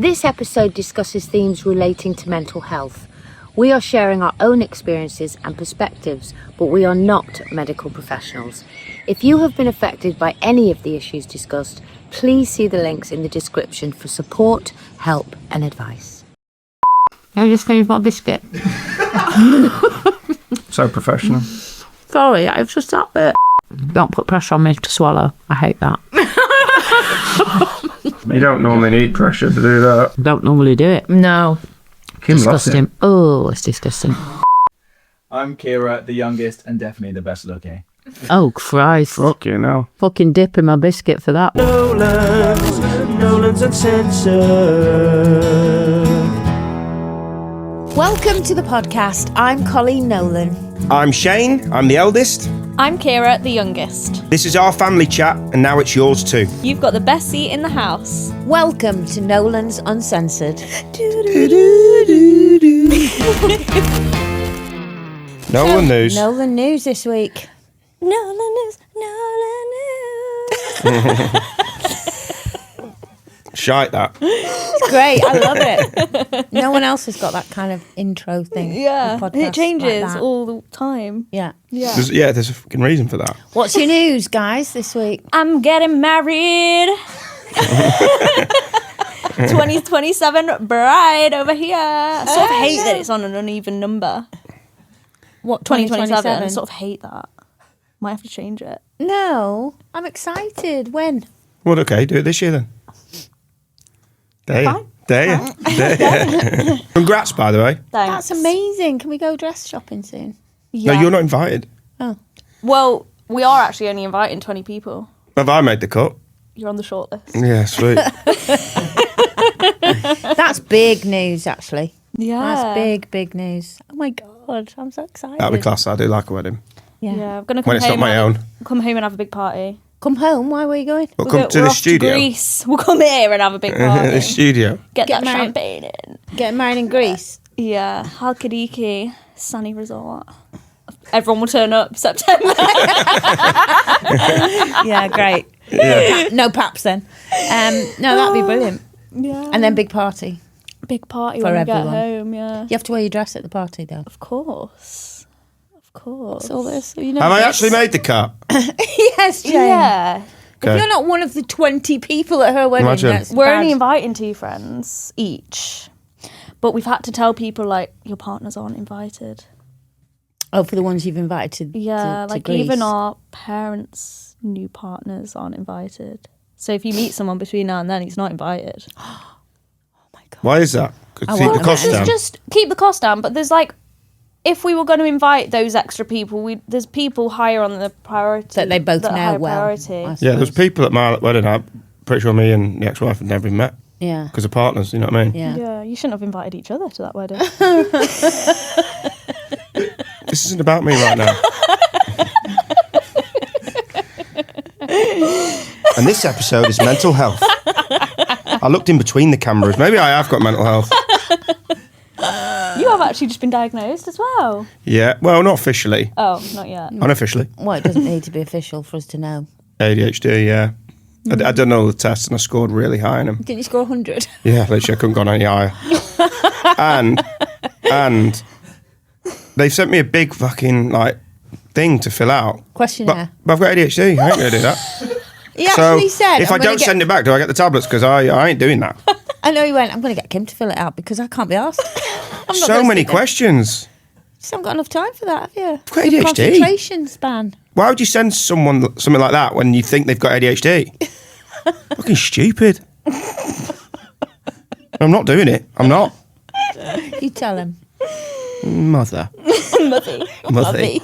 This episode discusses themes relating to mental health. We are sharing our own experiences and perspectives, but we are not medical professionals. If you have been affected by any of the issues discussed, please see the links in the description for support, help and advice. I just finished my biscuit. So professional. Sorry, I've just that bit. Don't put pressure on me to swallow. I hate that. You don't normally need pressure to do that. Don't normally do it. No. Kim loves it. Disgusting. Oh, it's disgusting. I'm Ciara, the youngest and definitely the best looking. Oh, Christ. Fuck you now. Fucking dip in my biscuit for that. Nolans Uncensored. Welcome to the podcast. I'm Coleen Nolan. I'm Shane, I'm the eldest. I'm Ciara, the youngest. This is our family chat, and now it's yours too. You've got the best seat in the house. Welcome to Nolans Uncensored. Nolan news. Nolan news this week. Nolan news, Nolan news. Shite that. It's great. I love it. No one else has got that kind of intro thing. Yeah, The podcast it changes like that. all the time. Yeah. Yeah. There's a fucking reason for that. What's your news, guys, this week? I'm getting married. 2027 bride over here. I sort of hate that it's on an uneven number. What, 2027? I sort of hate that. Might have to change it. No, I'm excited. When? Well, okay, do it this year then. There you. Fine. There you. Congrats, by the way. Thanks. That's amazing. Can we go dress shopping soon? Yeah. No, you're not invited. Oh. Well, we are actually only inviting 20 people. Have I made the cut? You're on the short list. Yeah, sweet. That's big news, actually. Yeah. That's big news. Oh my God, I'm so excited. That'll be class. I do like a wedding. Yeah, I'm gonna come When it's home not my and own. Come home and have a big party. Come home, why were you going? We'll come to we're the off studio. To Greece. We'll come here and have a big party. The studio. Get that married. champagne in. Getting married in Greece? Yeah, Halkidiki, sunny resort. Everyone will turn up September. Yeah, great. Yeah. No paps then. No, that'd be brilliant. Yeah. And then big party. Big party For when we everyone. get home, yeah. You have to wear your dress at the party, though. Of course. Of course. What's all this? You know Have I this? actually made the cut? Yes, Jane. Yeah. Okay. If you're not one of the 20 people at her wedding, Imagine. that's We're bad. only inviting 2 friends each. But we've had to tell people, like, your partners aren't invited. Oh, for the ones you've invited to Yeah, to like Greece. even our parents' new partners aren't invited. So if you meet someone between now and then, he's not invited. Why is that? Could I keep want the cost them. down. Just keep the cost down. But there's like, if we were going to invite those extra people, there's people higher on the priority. That they both that are know higher well. priority. I Yeah, there's suppose. people at my wedding. I'm pretty sure me and the ex-wife had never even met Yeah. because of partners. You know what I mean? Yeah. Yeah, you shouldn't have invited each other to that wedding. This isn't about me right now. And this episode is mental health. I looked in between the cameras. Maybe I have got mental health. You have actually just been diagnosed as well. Yeah, well, not officially. Oh, not yet. Unofficially. Well, it doesn't need to be official for us to know. ADHD, yeah. I done all the tests and I scored really high in them. Didn't you score 100? Yeah, literally, I couldn't go on any higher. and they've sent me a big fucking, like, thing to fill out. Questionnaire. But I've got ADHD. I ain't going to do that. He So actually said, if I don't send it back, do I get the tablets? Because I ain't doing that. I know he went, I'm going to get Kim to fill it out because I can't be asked. So many questions. Just haven't got enough time for that, have you? I've got ADHD. Concentration span. Why would you send someone something like that when you think they've got ADHD? Fucking stupid. I'm not doing it. I'm not. You tell him. Mother. Mothy.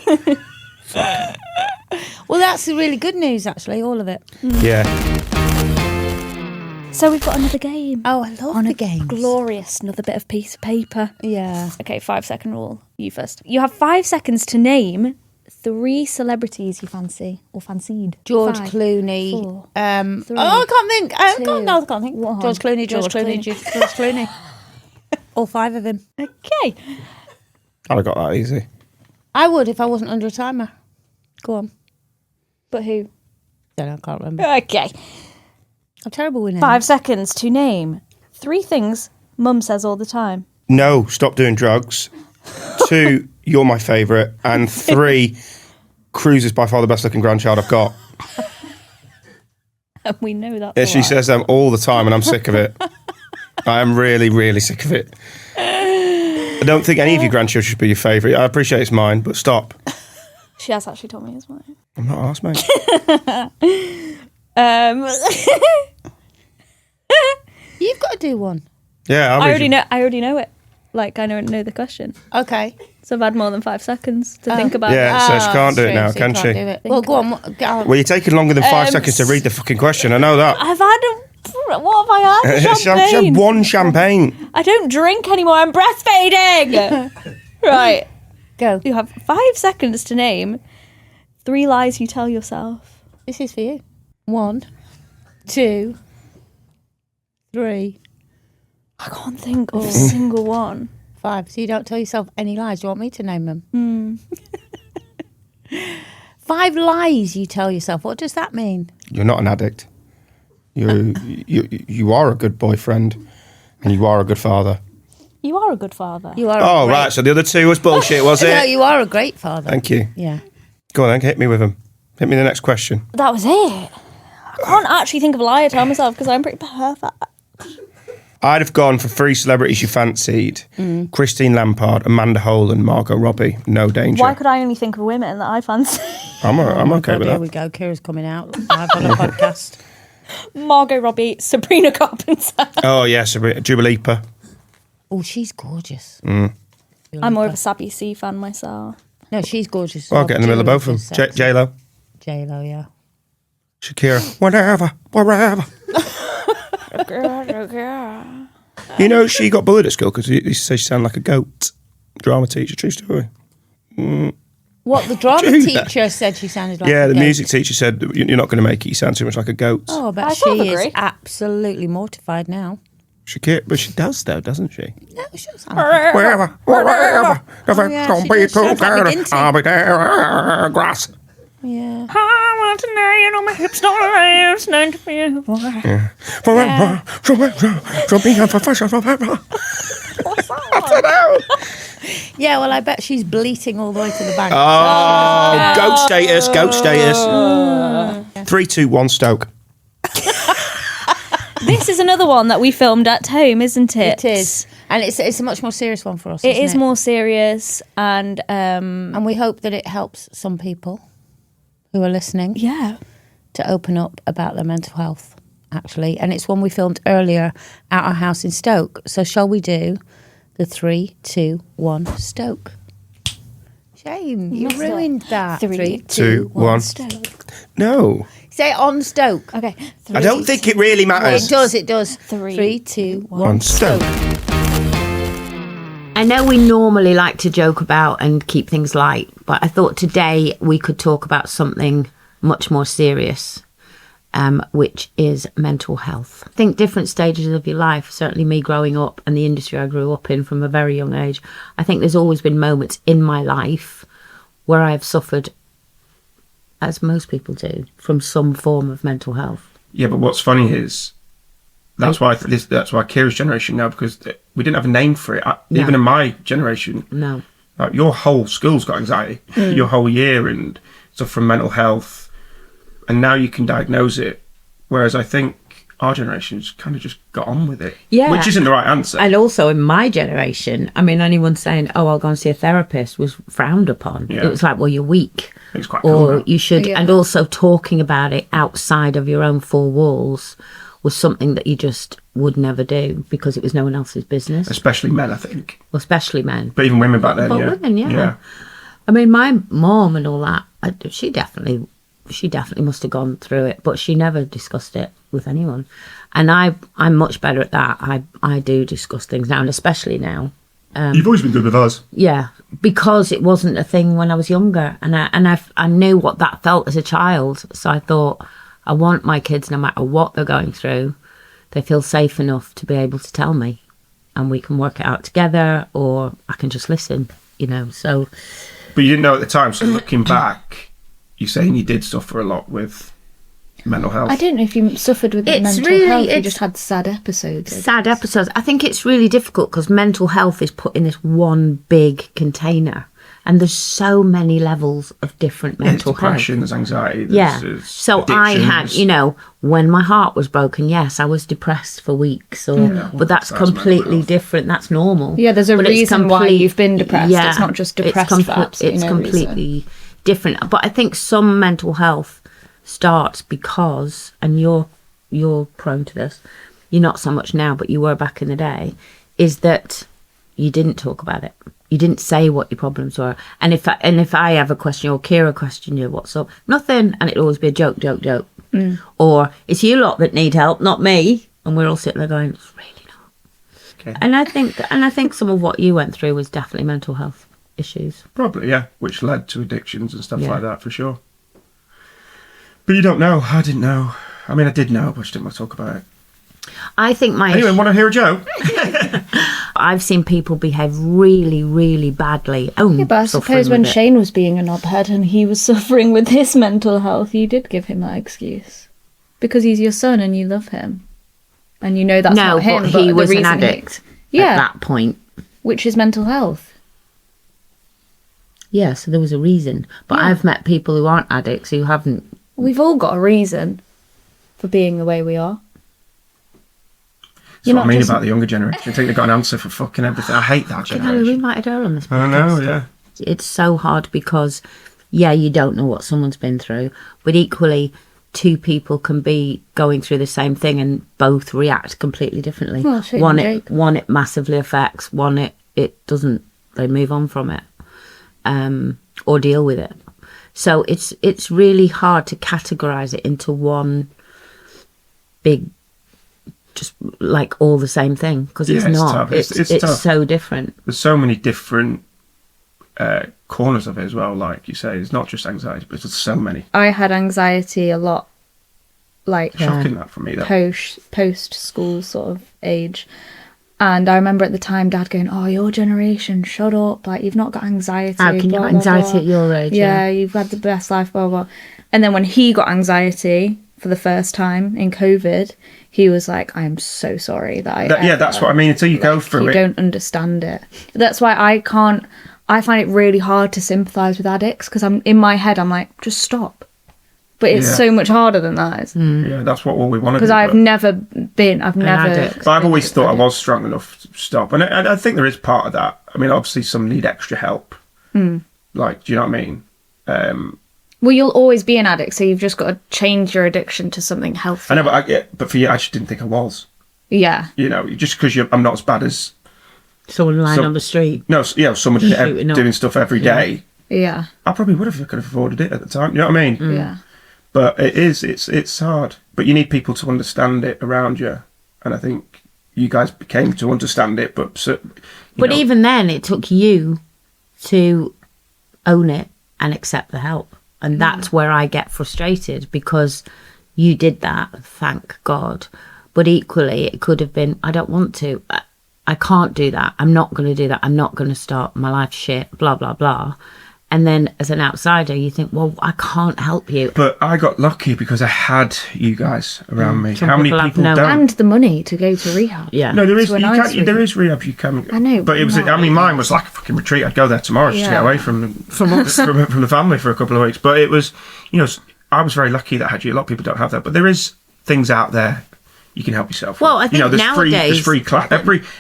Well, that's the really good news, actually, all of it. Yeah. So we've got another game. Oh, I love the games. Glorious. Another bit of piece of paper. Yeah. Okay, 5-second rule. You first. You have 5 seconds to name 3 celebrities you fancy or fancied. George 5, Clooney. 4. I can't think. I can't think. One. George Clooney, George George Clooney, Clooney. George Clooney. All 5 of him. Okay. I'd have got that easy. I would if I wasn't under a timer. Go on. But who? Don't know, I can't remember. Okay. I'm terrible with names. 5 seconds to name 3 things Mum says all the time. No, stop doing drugs. 2, you're my favourite. And 3, Cruz is by far the best looking grandchild I've got. And we know that. Yeah, she says them all the time and I'm sick of it. I am really, really sick of it. I don't think any of your grandchildren should be your favourite. I appreciate it's mine, but stop. She has actually told me as well. I'm not asked, mate. You've got to do one. Yeah, I already know it. Like, I know the question. Okay. So I've had more than 5 seconds to think about it. Yeah, so she can't do it now, So you can can't she? do it. Well, go on. Go on. Well, you're taking longer than 5 seconds to read the fucking question. I know that. I've had what have I had? She had 1 champagne. I don't drink anymore. I'm breastfeeding. Right. Go. You have 5 seconds to name 3 lies you tell yourself. This is for you. 1, 2, 3. I can't think of a single one. 5. So you don't tell yourself any lies. Do you want me to name them? 5 lies you tell yourself. What does that mean? You're not an addict. You are a good boyfriend, and you are a good father. You are a good father. You are. Oh, right. So the other 2 was bullshit, was it? No, you are a great father. Thank you. Yeah. Go on then, hit me with them. Hit me the next question. That was it. I can't actually think of a lie I tell myself because I'm pretty perfect. I'd have gone for 3 celebrities you fancied. Christine Lampard, Amanda Hole and Margot Robbie. No danger. Why could I only think of women that I fancy? I'm okay with Here that. we go. Kira's coming out live on a podcast. Margot Robbie, Sabrina Carpenter. Oh, yeah, Sabrina. Dua Lipa. Oh, she's gorgeous. I'm more of a Sappy C fan myself. No, she's gorgeous. I'll get in the middle of both of them. J-Lo. J-Lo, yeah. Shakira. Whatever. You know, she got bullied at school because he said she sounded like a goat. Drama teacher, true story. What, the drama Julia. teacher said she sounded like Yeah, a the goat? music teacher said, you're not going to make it, you sound too much like a goat. Oh, but I she sort of is agree. absolutely mortified now. Shakira, but she does though, doesn't she? No, she doesn't sound like Wherever, if it's yeah, gonna she be does. too Sounds like good, McGinty. I'll be there, grass. Yeah. I want to know, you know, my hips don't lie, it's not to feel. Forever, so be a professional forever. I don't know. Yeah, well, I bet she's bleating all the way to the bank. Oh, goat status. 3, 2, 1, Stoke. This is another one that we filmed at home, isn't it? It is. And it's a much more serious one for us, It isn't is more serious and And we hope that it helps some people who are listening yeah. to open up about their mental health, actually. And it's one we filmed earlier at our house in Stoke. So shall we do the 3, 2, 1, Stoke? Shame, you ruined that. 3, 2, 1. Stoke. No. Say it on Stoke. Okay. I don't think it really matters. It does. 3, 2, 1. 1, Stoke. I know we normally like to joke about and keep things light, but I thought today we could talk about something much more serious, which is mental health. I think different stages of your life, certainly me growing up and the industry I grew up in from a very young age, I think there's always been moments in my life where I have suffered, as most people do, from some form of mental health. Yeah, but what's funny is that's why Ciara's generation now, because we didn't have a name for it. Even in my generation, No. like, your whole school's got anxiety, your whole year, and stuff from mental health, and now you can diagnose it. Whereas I think our generation's kind of just got on with it, Yeah. which isn't the right answer. And also in my generation, I mean, anyone saying, oh, I'll go and see a therapist was frowned upon. Yeah. It was like, well, you're weak. It's quite cool. Or now. you should, Yeah. and also talking about it outside of your own 4 walls was something that you just would never do because it was no one else's business, Especially men, I think, well, especially men. but even women back then. But yeah, women, yeah. I mean, my mom and all that, she definitely must have gone through it, but she never discussed it with anyone. And I'm much better at that. I do discuss things now, and especially now. You've always been good with us. Yeah, because it wasn't a thing when I was younger, and I knew what that felt as a child. So I thought, I want my kids, no matter what they're going through, they feel safe enough to be able to tell me, and we can work it out together, or I can just listen, you know. So, But you didn't know at the time. So looking back, you're saying you did suffer a lot with mental health. I don't know if you suffered with It's mental really- health. You it's- just had sad episodes. Sad episodes. I think it's really difficult because mental health is put in this one big container, and there's so many levels of different There's mental depression, health. there's anxiety. Yeah. There's So I had, addictions. when my heart was broken, yes, I was depressed for weeks, but that's That's mental completely health. different. That's normal. Yeah, there's a But it's reason why you've been depressed. It's not just depressed for absolutely It's no completely different. But I think some mental health starts because, and you're prone to this, you're not so much now, but you were back in the day, is that you didn't talk about it. You didn't say what your problems were. And if I ever question you, or Ciara questioned you, what's up? Nothing. And it'll always be a joke. Or it's you lot that need help, not me. And we're all sitting there going, it's really not. Okay. And I think some of what you went through was definitely mental health issues. Probably, yeah, which led to addictions and stuff Yeah. like that, for sure. But you don't know. I didn't know. I mean, I did know, but I just didn't want to talk about it. I think Anyway, want to hear a joke? I've seen people behave really, really badly. Yeah, but I suppose when Shane was being a knobhead and he was suffering with his mental health, you did give him that excuse. Because he's your son and you love him. And you know that's no, not him. but he the was an reason addict Yeah. at that point. Which is mental health. Yeah, so there was a reason. But Yeah. I've met people who aren't addicts who haven't. We've all got a reason for being the way we are. That's what I mean about the younger generation. I think they've got an answer for fucking everything. I hate that We generation. invited her on this podcast. I know, yeah. It's so hard because, yeah, you don't know what someone's been through, but equally, two people can be going through the same thing and both react completely differently. Well, Shane one and it Jake. one it massively affects, one it doesn't. They move on from it, or deal with it. So it's really hard to categorize it into one big, just like all the same thing, because it's Yeah, it's not. tough. It's It's tough. so different. There's so many different corners of it as well, like you say. It's not just anxiety, but there's so many. I had anxiety a lot, like Shocking that for me, that. post school sort of age. And I remember at the time Dad going, "Oh, your generation, shut up! Like you've not got anxiety. How can you blah, have blah, anxiety blah. at your age? Yeah, you've had the best life, blah blah." And then when he got anxiety for the first time in COVID, he was like, "I am so sorry that I." Yeah, that's what I mean. Until you go through You it, don't understand it. That's why I can't. I find it really hard to sympathise with addicts because I'm in my head. I'm like, just stop. But it's Yeah. so much harder than that. yeah, that's what all we want to do. Because I've but- never been. I've never. addict. But I've always thought I addict. was strong enough to stop, and I think there is part of that. I mean, obviously, some need extra help. Like, do you know what I mean? Well, you'll always be an addict, so you've just got to change your addiction to something healthy. I know, but for you, I just didn't think I was. Yeah. You know, just because I'm not as bad as Someone lying So- on the street. someone Shooting up. doing stuff every day. Yeah. I probably would have. I could have afforded it at the time. You know what I mean? Yeah. But it's hard. But you need people to understand it around you, and I think you guys came to understand it. But Even then, it took you to own it and accept the help. And that's where I get frustrated because you did that, thank God. But equally, it could have been, I don't want to. I can't do that. I'm not going to do that. I'm not going to start. My life's shit, blah, blah, blah. And then as an outsider, you think, well, I can't help you. But I got lucky because I had you guys around me. Some How many people have people no- don't? And the money to go to rehab. Yeah. No, there is. To a You nice can't, there rehab. is rehab. You can. I know, but it was. but I mean, mine was like a fucking retreat. I'd go there tomorrow just to Yeah. get away from us, from the family for a couple of weeks. But it was, I was very lucky that I had you. A lot of people don't have that, but there is things out there you can help yourself. Well, with. I think there's nowadays- there's free class.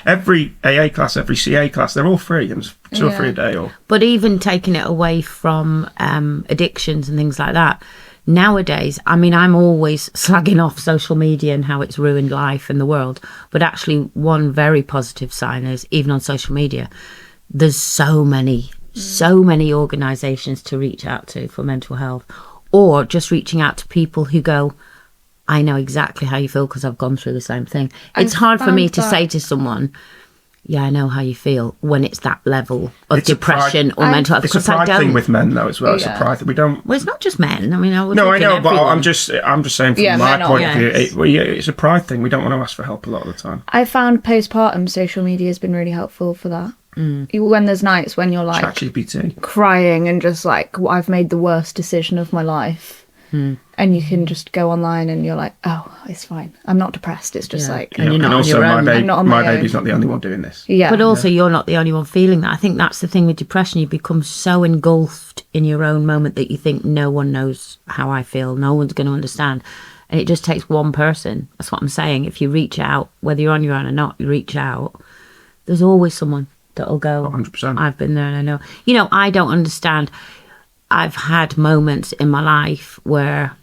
Every AA class, every CA class, they're all free, and it's 2 or Yeah. 3 a day. Or But even taking it away from addictions and things like that, nowadays, I mean, I'm always slagging off social media and how it's ruined life and the world. But actually, one very positive sign is even on social media, there's so many organisations to reach out to for mental health, or just reaching out to people who go, I know exactly how you feel because I've gone through the same thing. It's hard for me found to that- say to someone, yeah, I know how you feel when it's that level of It's a depression pride- or mental health. it's a Because I pride don't. thing with men, though, as well. It's a Yeah. pride that we don't. Well, it's not just men. I mean, I would. No, I look at know, but everyone. I'm just saying from Yeah, my men are, point of view, yes. it's a pride thing. We don't want to ask for help a lot of the time. I found postpartum social media has been really helpful for that. When there's nights when you're like ChatGPT. crying and just like, I've made the worst decision of my life. And you can just go online and you're like, oh, it's fine. I'm not depressed. It's just like, And you're not on also, your own. I'm not on my my baby's own. not the only one doing this. yeah. But also, you're not the only one feeling that. I think that's the thing with depression. You become so engulfed in your own moment that you think no one knows how I feel. No one's going to understand. And it just takes one person. That's what I'm saying. If you reach out, whether you're on your own or not, you reach out, there's always someone that'll go, 100%. I've been there and I know. You know, I don't understand. I've had moments in my life where,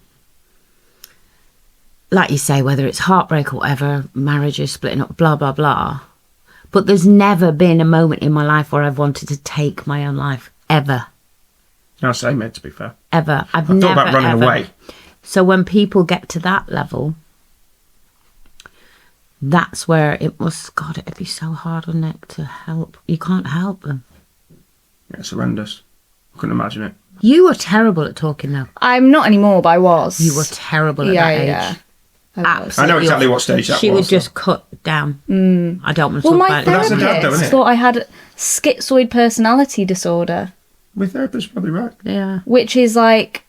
like you say, whether it's heartbreak or whatever, marriages splitting up, blah, blah, blah. But there's never been a moment in my life where I've wanted to take my own life, ever. No, same, mate, to be fair. Ever. I've I never, thought about running ever. away. So when people get to that level, that's where it must, God, it'd be so hard, wouldn't it, to help. You can't help them. Yeah, it's horrendous. I couldn't imagine it. You were terrible at talking, though. I'm not anymore, but I was. You were terrible at yeah, that age. yeah. I was. I know exactly what stage that She was. would just cut down. I don't want to Well, talk my about it. That's a dad, though, therapist isn't it? thought I had schizoid personality disorder, My therapist's probably right. Yeah. which is like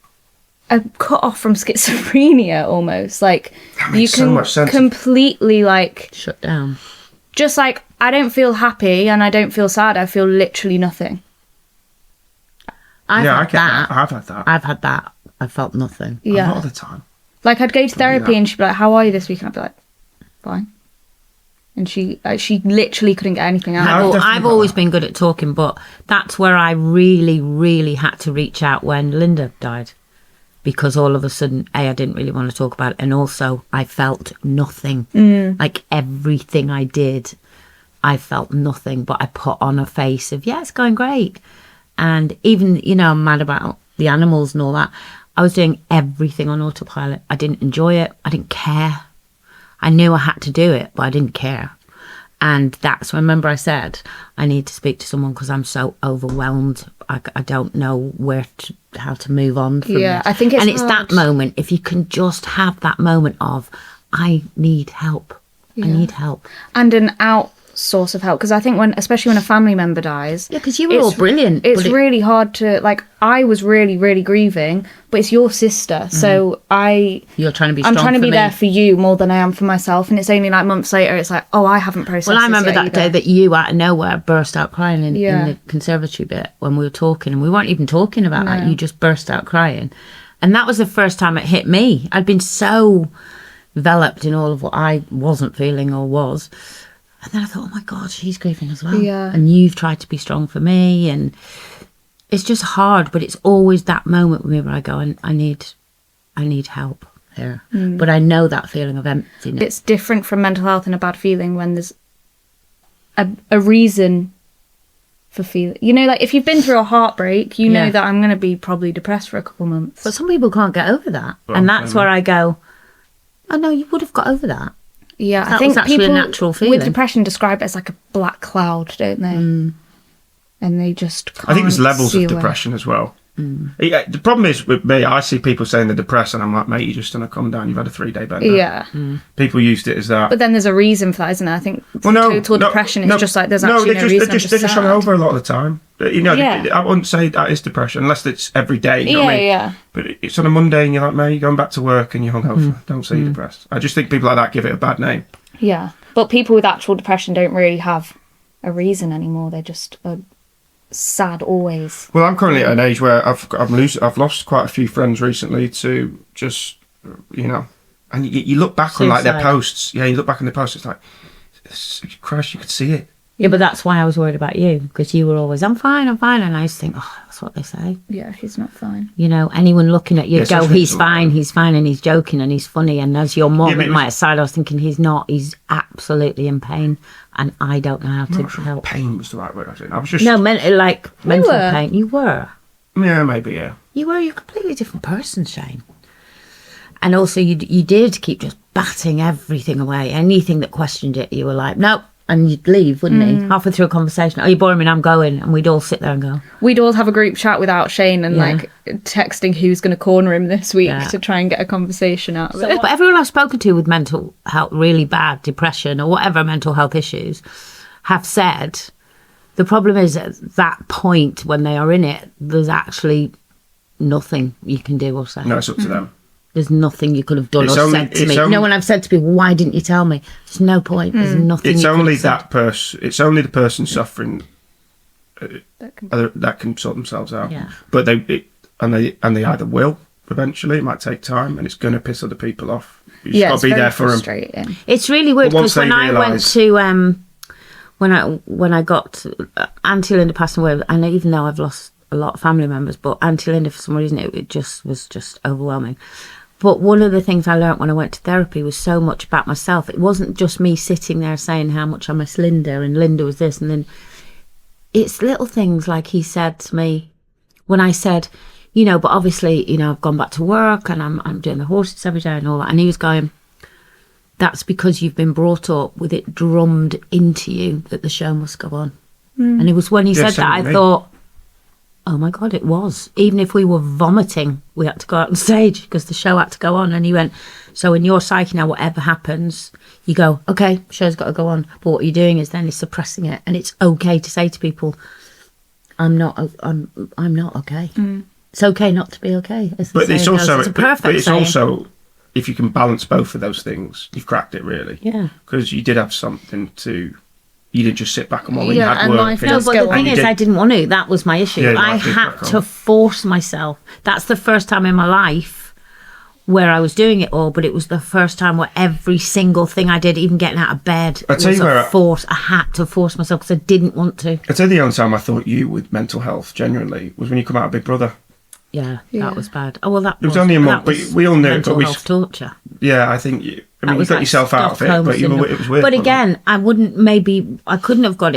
a cut off from schizophrenia almost. Like That you makes can so much sense. completely like Shut down. just like I don't feel happy and I don't feel sad. I feel literally nothing. I've Yeah, I had get that. that. I've had that. I've had that. I felt nothing. A Yeah. lot of the time. Like I'd go to therapy that. and she'd be like, "How are you this week?" And I'd be like, "Fine." And she literally couldn't get anything out. No, of it. definitely I've got always that. been good at talking, but that's where I really, really had to reach out when Linda died. Because all of a sudden, I didn't really want to talk about it. And also, I felt nothing. Like everything I did, I felt nothing. But I put on a face of, yeah, it's going great. And even, you know, I'm mad about the animals and all that. I was doing everything on autopilot. I didn't enjoy it. I didn't care. I knew I had to do it, but I didn't care. And that's, remember I said, I need to speak to someone because I'm so overwhelmed. I don't know how to move on from Yeah, this. I think it's And it's hard. that moment, if you can just have that moment of, I need help. I need help. And an out source of help, because I think especially when a family member dies, Yeah, because you were all brilliant. it's but it- really hard to, like, I was really, really grieving, but it's your sister, so You're trying to be I'm strong trying to for be me. there for you more than I am for myself. And it's only like months later, it's like, oh, I haven't processed. Well, I remember this yet that day either. that you, out of nowhere, burst out crying in Yeah. the conservatory bit when we were talking, and we weren't even talking about that. No. You just burst out crying. And that was the first time it hit me. I'd been so enveloped in all of what I wasn't feeling or was. And then I thought, oh my God, she's grieving as well. Yeah. And you've tried to be strong for me. And it's just hard, but it's always that moment with me where I go, I need help here. But I know that feeling of emptiness. It's different from mental health and a bad feeling when there's a reason for feeling. You know, like if you've been through a heartbreak, you know Yeah. that I'm going to be probably depressed for a couple months. But some people can't get over that. Well, And that's fair where I go, oh no, you would have got over that. Yeah, I That think was actually a people natural feeling. with depression describe it as like a black cloud, don't they? And they just can't I think there's levels see of away. depression as well. Yeah, the problem is with me, I see people saying they're depressed, and I'm like, mate, you're just going to calm down. You've had a 3-day bender. Yeah, People used it as that. but then there's a reason for that, isn't there? I think Well, no, total depression is just like there's actually they're no just, reason. They're just sad. hungover a lot of the time. You know, Yeah. I wouldn't say that is depression unless it's every day. You know what I mean? Yeah. But it's on a Monday, and you're like, mate, you're going back to work, and you're hungover. Don't say you're depressed. I just think people like that give it a bad name. Yeah, but people with actual depression don't really have a reason anymore. They're just sad always. Well, I'm currently at an age where I've lost quite a few friends recently to just, you know, and you look back on like their Suicide. posts. Yeah, you look back on their posts. It's like, Christ, you could see it. Yeah, but that's why I was worried about you, because you were always, I'm fine. And I used to think, oh, that's what they say. Yeah, he's not fine. You know, anyone looking at you Yeah, go, especially he's if fine, and he's joking, and he's funny. And as your mum Yeah, but at it my was- side, I was thinking, he's not. He's absolutely in pain, and I don't know how to Not sure help. pain was the right word. I think I was just No, mental were. pain. You were. Yeah, maybe yeah. You're a completely different person, Shane. And also, you did keep just batting everything away. Anything that questioned it, you were like, nope. And you'd leave, wouldn't he? Halfway through a conversation, oh, you're boring me, I'm going. And we'd all sit there and go, We'd all have a group chat without Shane and Yeah. like texting who's going to corner him this week Yeah. to try and get a conversation out of it. But everyone I've spoken to with mental health, really bad depression or whatever mental health issues, have said the problem is at that point when they are in it, there's actually nothing you can do or say. No, it's up to them. There's nothing you could have done It's or only- said to it's me. only- When I've said to people, why didn't you tell me? There's no point. There's nothing It's you could only have said. that person. It's only the person suffering That can- that can sort themselves out. Yeah. But they either will eventually. It might take time, and it's going to piss other people off. You just got it's to be very there for them. frustrating. It's really weird But once because when they I went realise- to when I got Auntie Linda passed away, and even though I've lost a lot of family members, but Auntie Linda for some reason it just was just overwhelming. But one of the things I learnt when I went to therapy was so much about myself. It wasn't just me sitting there saying how much I miss Linda and Linda was this and then. It's little things like he said to me when I said, but obviously, I've gone back to work and I'm doing the horses every day and all that. And he was going, that's because you've been brought up with it drummed into you that the show must go on. And it was when he Yeah, said same that, with I me. thought, oh my God, it was. Even if we were vomiting, we had to go out on stage because the show had to go on. And he went, so in your psyche now, whatever happens, you go, okay, show's got to go on. But what you're doing is then suppressing it. And it's okay to say to people, I'm not okay. It's okay not to be okay. As the But it's saying goes. also, It's a perfect it's saying. also, if you can balance both of those things, you've cracked it really. Yeah. Because you did have something to. You didn't just sit back and while you Yeah, had and work. life and- No, does but go the on. thing you is, did- I didn't want to. That was my issue. Yeah, I life did had crack to on. force myself. That's the first time in my life where I was doing it all, but it was the first time where every single thing I did, even getting out of bed, I tell was you where a I- force. I had to force myself because I didn't want to. I'd say the only time I thought you with mental health genuinely was when you come out of Big Brother. Yeah, Yeah. that was bad. Oh well, that It was only a month, that but was we all knew it, mental but we- health torture. Yeah, I think you. I That mean, you was got like yourself out of it, Stockholm but syndrome. it was weird. But wasn't it? again, I couldn't have got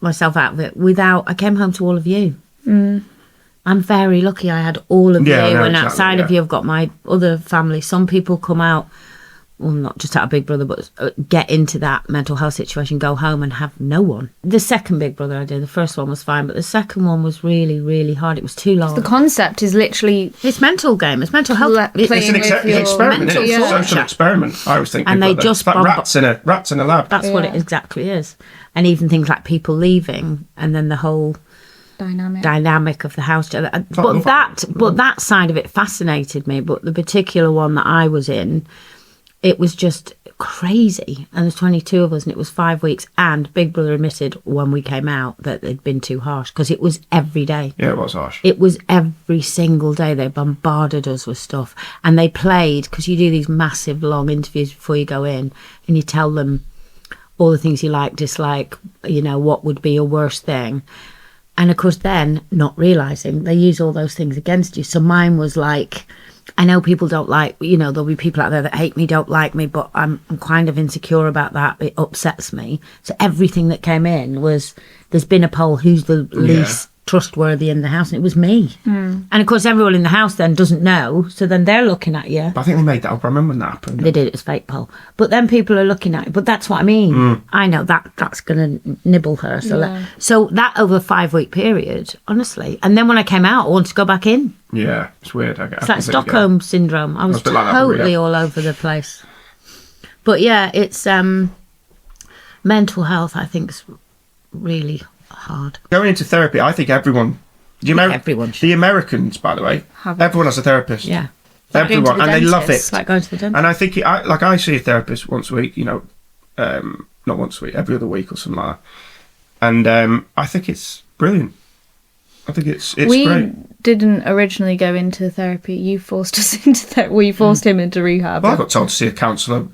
myself out of it without. I came home to all of you. I'm very lucky. I had all of Yeah, I you, know, and exactly, outside of yeah. you, I've got my other family. Some people come out, well, not just out of Big Brother, but get into that mental health situation, go home and have no one. The second Big Brother I did, the first one was fine, but the second one was really, really hard. It was too long. The concept is literally It's mental game. It's mental health. Playing It's an with your experiment, mental isn't it? It's a torture. social experiment. I always think. And Big they Brother. just It's like bomb- rats in a lab. That's what Yeah. it exactly is. And even things like people leaving and then the whole dynamic of the house. But that side of it fascinated me. But the particular one that I was in, it was just crazy. And there's 22 of us and it was 5 weeks. And Big Brother admitted when we came out that they'd been too harsh because it was every day. Yeah, it was harsh. It was every single day. They bombarded us with stuff. And they played, because you do these massive long interviews before you go in and you tell them all the things you like, dislike, what would be your worst thing. And of course, then not realizing they use all those things against you. So mine was like, I know people don't like, there'll be people out there that hate me, don't like me, but I'm kind of insecure about that. It upsets me. So everything that came in was, there's been a poll, who's the least trustworthy in the house? And it was me. And of course, everyone in the house then doesn't know. So then they're looking at you. But I think they made that up. I remember when that happened. They did, it was fake poll. But then people are looking at it. But that's what I mean. I know that's going to nibble her. So that over a 5 week period, honestly. And then when I came out, I wanted to go back in. Yeah, it's weird. It's like Stockholm syndrome. I was a bit like that with totally Rehab. all over the place. But yeah, it's mental health, I think, is really hard. Going into therapy, I think everyone. Everyone should. The Americans, by the way, everyone has a therapist. Yeah. Everyone, and they love it. It's like going to the dentist. And I think, I see a therapist once a week, not once a week, every other week or something like that. And I think it's brilliant. I think it's we great. didn't originally go into therapy. You forced us into therapy. We forced him into rehab. Well, I got told to see a counsellor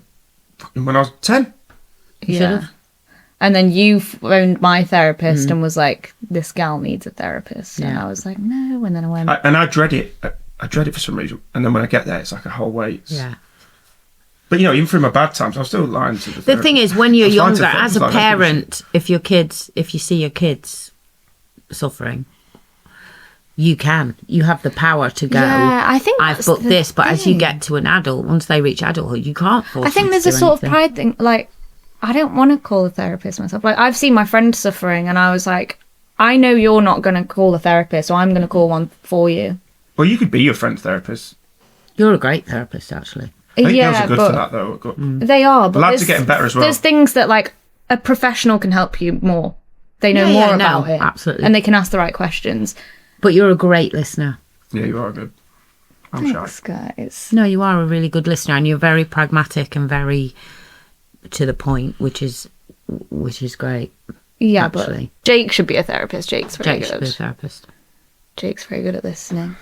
when I was 10. Yeah. And then you phoned my therapist and was like, this gal needs a therapist. And I was like, no. And then I went... I dread it. I dread it for some reason. And then when I get there, it's like a whole wait. Yeah. But, even through my bad times, I'm still lying to the The thing is, when you're I'm trying to younger, as a like parent, if you see your kids suffering, you have the power to go. Yeah, I think I've that's booked the this, but as you thing. get to an adult, once they reach adulthood, you can't force I think them there's to a do sort of anything. pride thing. Like, I don't want to call a therapist myself. Like, I've seen my friend suffering and I was like, I know you're not going to call a therapist, so I'm going to call one for you. Well, you could be your friend's therapist. You're a great therapist, actually. I think girls Yeah, are good but for that, though. they are. But Lads there's- are getting better as well. There's things that, like, a professional can help you more. They know Yeah, more yeah, no, about it. absolutely. And they can ask the right questions. But you're a great listener. Yeah, you are good. I'm shy. Thanks, guys. No, you are a really good listener, and you're very pragmatic and very to the point, which is great. Yeah, actually. but Jake should be a therapist. Jake's very Jake should be a good. therapist. Jake's very good at listening.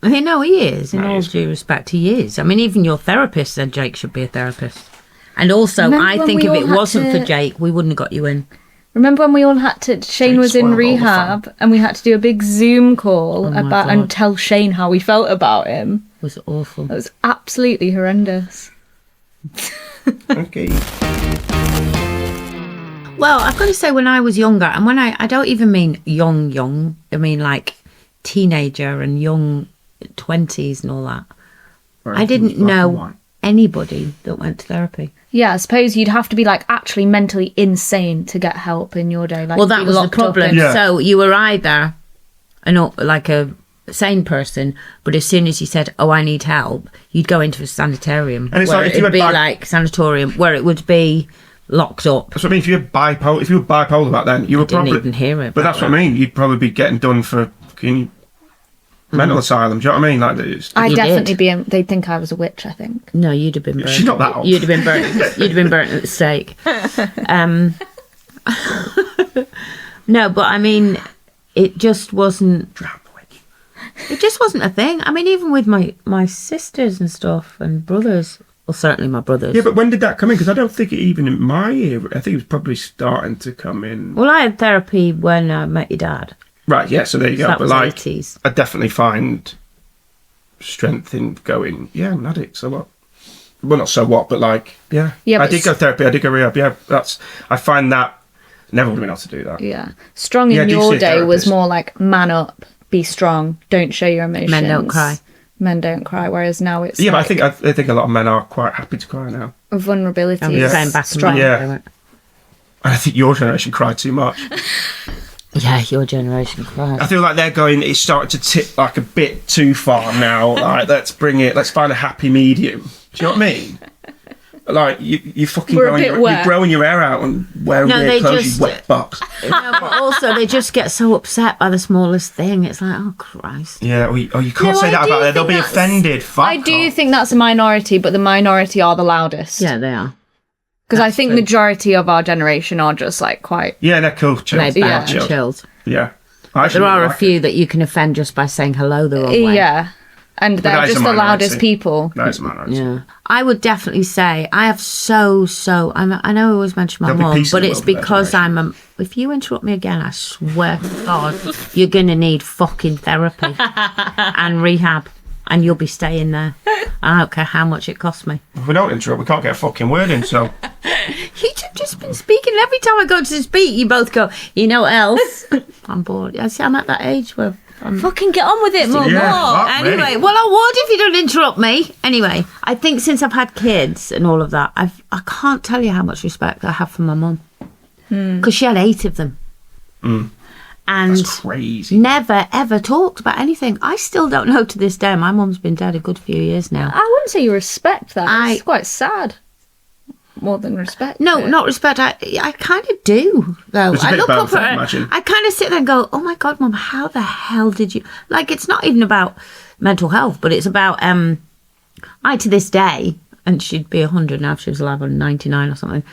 I mean, no, he is. In No, all he's- due respect, he is. I mean, even your therapist said Jake should be a therapist. And also, Remember I when think we if all it had wasn't to- for Jake, we wouldn't have got you in. Remember when we all had to... Shane Jake was in spoiled all the rehab and we had to do a big Zoom call Oh my about God. and tell Shane how we felt about him. It was awful. It was absolutely horrendous. Okay. Well, I've got to say, when I was younger, and when I don't even mean young, I mean like teenager and young 20s and all that, I didn't know anybody that went to therapy. Yeah, I suppose you'd have to be like actually mentally insane to get help in your day. Like, Well, you'd that be was the locked up problem. in- Yeah. So you were either like a sane person, but as soon as you said, "Oh, I need help," you'd go into a sanitarium, And it's where like if you it'd be had like sanatorium, where it would be locked up. That's what I mean. If you were bipolar back then, you were Didn't probably. even hear it. But that's what I mean. You'd probably be getting done for fucking mental asylum. Do you know what I mean? Like, I'd You definitely did. be in, they'd think I was a witch, I think. No, you'd have been burnt. She's not that old. You'd have been burnt. You'd have been burnt at the stake. No, but I mean, it just wasn't. It just wasn't a thing. I mean, even with my sisters and stuff and brothers. Well, certainly my brothers. Yeah, but when did that come in? Because I don't think it even in my era. I think it was probably starting to come in. Well, I had therapy when I met your dad. Right. Yeah. So there you So go. that But was like, 80s. I definitely find strength in going. Yeah, I'm an addict. So what? Well, not so what, but like, yeah. Yeah, I but did go therapy. I did go rehab. Yeah, I find that never would have been able to do that. Yeah. Strong Yeah, in do your see a day was therapist. more like man up, be strong, don't show your emotions. Men don't cry. Men don't cry, whereas now it's Yeah, like but I think a lot of men are quite happy to cry now. vulnerability. I'm is saying back in strong. my Yeah. day, weren't- And I think your generation cried too much. Yeah, your generation cried. I feel like they're going. It's starting to tip like a bit too far now. Like, let's find a happy medium. Do you know what I mean? Like you fucking We're a bit you're wet. growing your hair out and wearing No, weird they clothes. just- You wet box. No, but also they just get so upset by the smallest thing. It's like, oh Christ. Yeah. Or you can't No, say I that do about them. They'll think be that's- offended. Fuck I do off. think that's a minority, but the minority are the loudest. Yeah, they are. Because I think majority of our generation are just like quite. Yeah, they're cool. Chill. Laid back Yeah. and Chill. chilled. Yeah. I actually There are really a like few it. that you can offend just by saying hello the wrong way. Yeah. And that they're is a just the loudest minority. people. That is a minority. Yeah. I would definitely say I have I know I always mention my There'll be mum, peace in but the it's world with that because if you interrupt me again, I swear to God, you're going to need fucking therapy and rehab, and you'll be staying there. I don't care how much it costs me. If we don't interrupt, we can't get a fucking word in. So You've just been speaking. Every time I go to speak, you both go, you know what else? I'm bored. I see, I'm at that age where Fucking get on with it, Mum. Yeah, fuck me. Anyway, well, I would if you don't interrupt me. Anyway, I think since I've had kids and all of that, I can't tell you how much respect I have for my mum. Because she had 8 of them. And that's crazy. never, ever talked about anything. I still don't know to this day. My mum's been dead a good few years now. I wouldn't say you respect that. It's I- quite sad. More than respect. No, it. not respect. I kind of do, though. There's a I bit look of up both, at I her. imagine. I kind of sit there and go, "Oh my God, Mum, how the hell did you?" Like, it's not even about mental health, but it's about I to this day, and she'd be 100 now if she was alive, or 99 or something.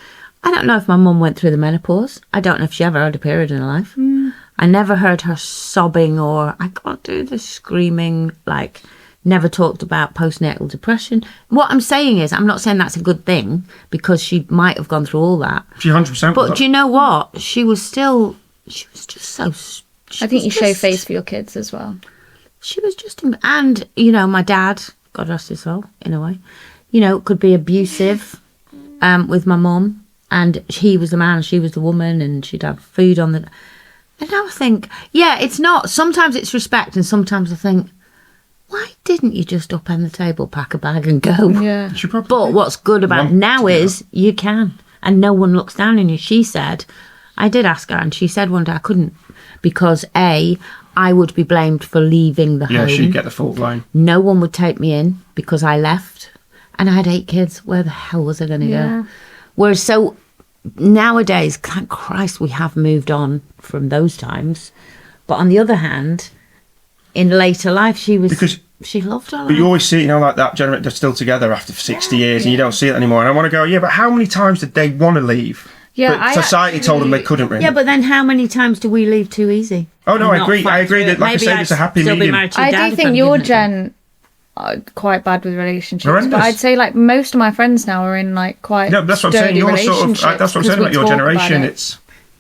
I don't know if my mum went through the menopause. I don't know if she ever had a period in her life. I never heard her sobbing or I can't do this screaming. Like, never talked about postnatal depression. What I'm saying is, I'm not saying that's a good thing because she might have gone through all that. She 100%. But do you know what? She was just so. I think you show face for your kids as well. She was just, and you know, my dad, God rest his soul, in a way, you know, could be abusive with my mum, and he was the man, she was the woman, and she'd have food on the. And now I think, yeah, it's not. Sometimes it's respect, and sometimes I think, why didn't you just upend the table, pack a bag, and go? Yeah. She probably But what's good about want now to do is you can, and no one looks down on you. She said, I did ask her, and she said one day I couldn't because I would be blamed for leaving the Yeah, home. she'd get the full blame. No one would take me in because I left, and I had 8 kids. Where the hell was I going to Yeah. go? Whereas so nowadays, thank Christ, we have moved on from those times. But on the other hand, in later life, she loved her life. But you always see, like that generation, they're still together after 60 years, and you don't see it anymore. And I want to go, yeah, but how many times did they want to leave? Yeah, but society told them they couldn't really. Yeah, but then how many times do we leave too easy? Oh no, I agree that, like I say, there's a happy medium. I do think your gen are quite bad with relationships. Horrendous. But I'd say like most of my friends now are in like quite that's what I'm saying. You're sort of, that's what I'm saying about your generation.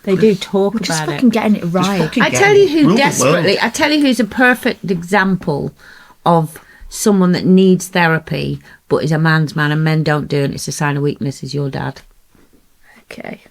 They do talk about just it. fucking getting it right. I tell you who desperately. I tell you who's a perfect example of someone that needs therapy, but is a man's man, and men don't do it. It's a sign of weakness. Is your dad? Okay.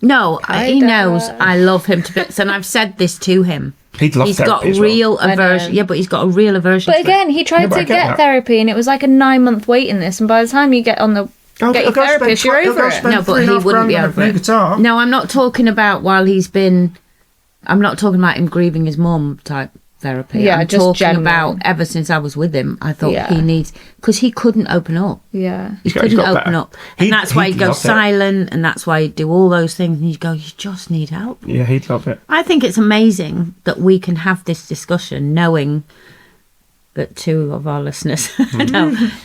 No, he knows I love him to bits, and I've said this to him. He's got real aversion. Yeah, but he's got a real aversion. But again, he tried to get therapy, and it was like a 9-month waiting list. And by the time you get on the get your therapist, you're over it. No, but he wouldn't be over it. No, I'm not talking about I'm not talking about him grieving his mum type therapy. Yeah, I'm just talking general. about ever since I was with him. I thought he needs, because he couldn't open up. Yeah, he couldn't open up, and that's why he'd go silent, and that's why he'd do all those things. And you'd go, you just need help. Yeah, he'd love it. I think it's amazing that we can have this discussion, knowing that 2 of our listeners,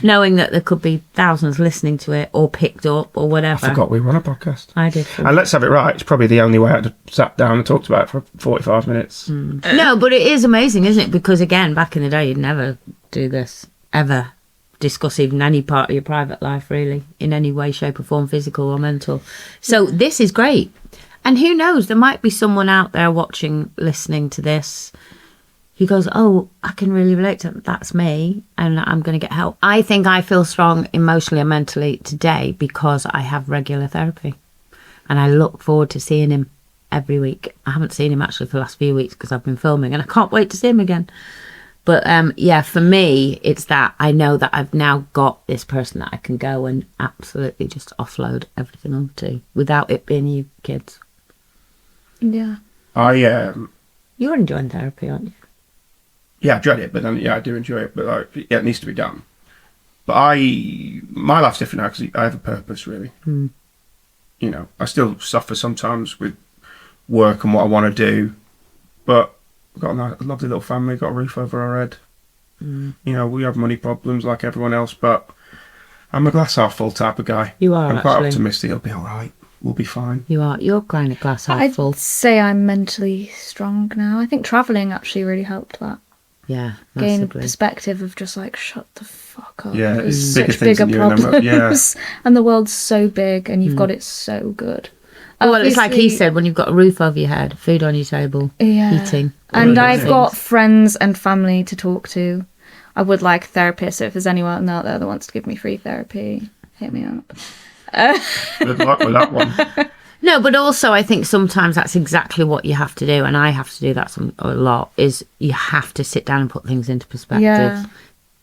knowing that there could be thousands listening to it or picked up or whatever. I forgot we were on a podcast. I did. And let's have it right. It's probably the only way I'd have sat down and talked about it for 45 minutes. No, but it is amazing, isn't it? Because again, back in the day, you'd never do this, ever discuss even any part of your private life, really, in any way, shape or form, physical or mental. So this is great. And who knows, there might be someone out there watching, listening to this, he goes, oh, I can really relate to that. That's me, and I'm going to get help. I think I feel strong emotionally and mentally today because I have regular therapy, and I look forward to seeing him every week. I haven't seen him actually for the last few weeks because I've been filming, and I can't wait to see him again. But yeah, for me, it's that I know that I've now got this person that I can go and absolutely just offload everything onto without it being you kids. Yeah. You're enjoying therapy, aren't you? Yeah, I dread it, but then I do enjoy it. But like, yeah, it needs to be done. But my life's different now because I have a purpose, really. You know, I still suffer sometimes with work and what I want to do, but I've got a lovely little family, got a roof over our head. You know, we have money problems like everyone else, but I'm a glass half full type of guy. You are. I'm quite optimistic. It'll be all right. We'll be fine. You are. You're kind of glass half full. I'd say I'm mentally strong now. I think travelling actually really helped that. Yeah, gain perspective of just like shut the fuck up. Yeah, it's such bigger problems, and the world's so big, and you've got it so good. Well, it's like he said, when you've got a roof over your head, food on your table, eating, and I've got friends and family to talk to. I would like a therapist. So if there's anyone out there that wants to give me free therapy, hit me up. Good luck with that one. No, but also I think sometimes that's exactly what you have to do, and I have to do that a lot, is you have to sit down and put things into perspective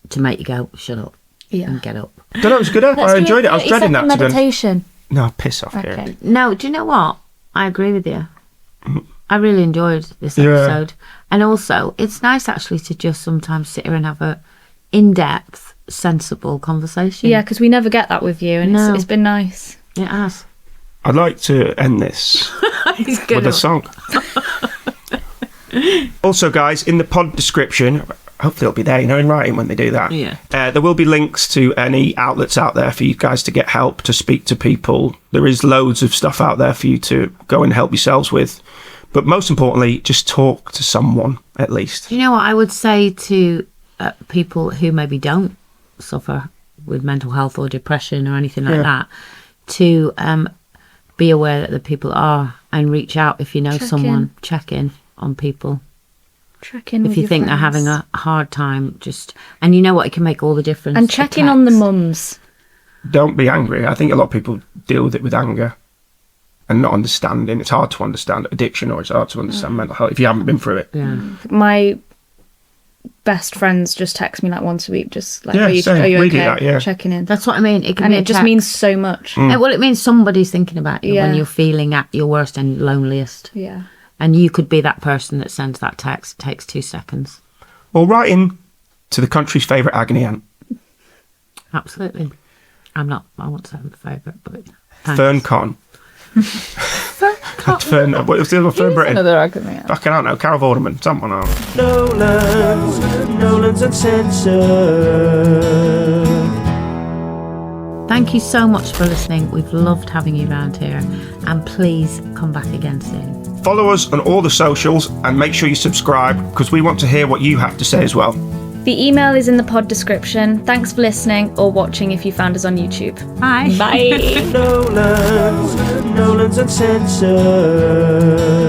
to make you go, shut up and get up. I don't know, it was good. I enjoyed it. I was dreading that. Meditation. No, piss off Okay. here. No, do you know what? I agree with you. I really enjoyed this episode. And also, it's nice actually to just sometimes sit here and have a in-depth, sensible conversation. Yeah, because we never get that with you, and it's been nice. It has. I'd like to end this with a song. Also, guys, in the pod description, hopefully it'll be there, in writing when they do that. Yeah. There will be links to any outlets out there for you guys to get help, to speak to people. There is loads of stuff out there for you to go and help yourselves with. But most importantly, just talk to someone, at least. You know what I would say to people who maybe don't suffer with mental health or depression or anything like that, to be aware that the people are, and reach out if you know someone. Check in on people. Check in if you think they're having a hard time, and you know what, it can make all the difference. And check in on the mums. Don't be angry. I think a lot of people deal with it with anger and not understanding. It's hard to understand addiction, or it's hard to understand mental health if you haven't been through it. Yeah. My best friends just text me like once a week, just like, are you we okay? do that, Checking in. That's what I mean. It just means so much. Well, it means somebody's thinking about you when you're feeling at your worst and loneliest. Yeah. And you could be that person that sends that text. It takes 2 seconds. Or write in to the country's favourite agony aunt. Absolutely. I want to have a favourite, but thanks. Fern Con. Fern, what was the other Fern Britain? Another argument. Fucking, I don't know, Carol Vorderman, someone else. Nolans Uncensored. Thank you so much for listening. We've loved having you around here, and please come back again soon. Follow us on all the socials and make sure you subscribe because we want to hear what you have to say as well. The email is in the pod description. Thanks for listening or watching if you found us on YouTube. Bye. Bye. Nolans Uncensored.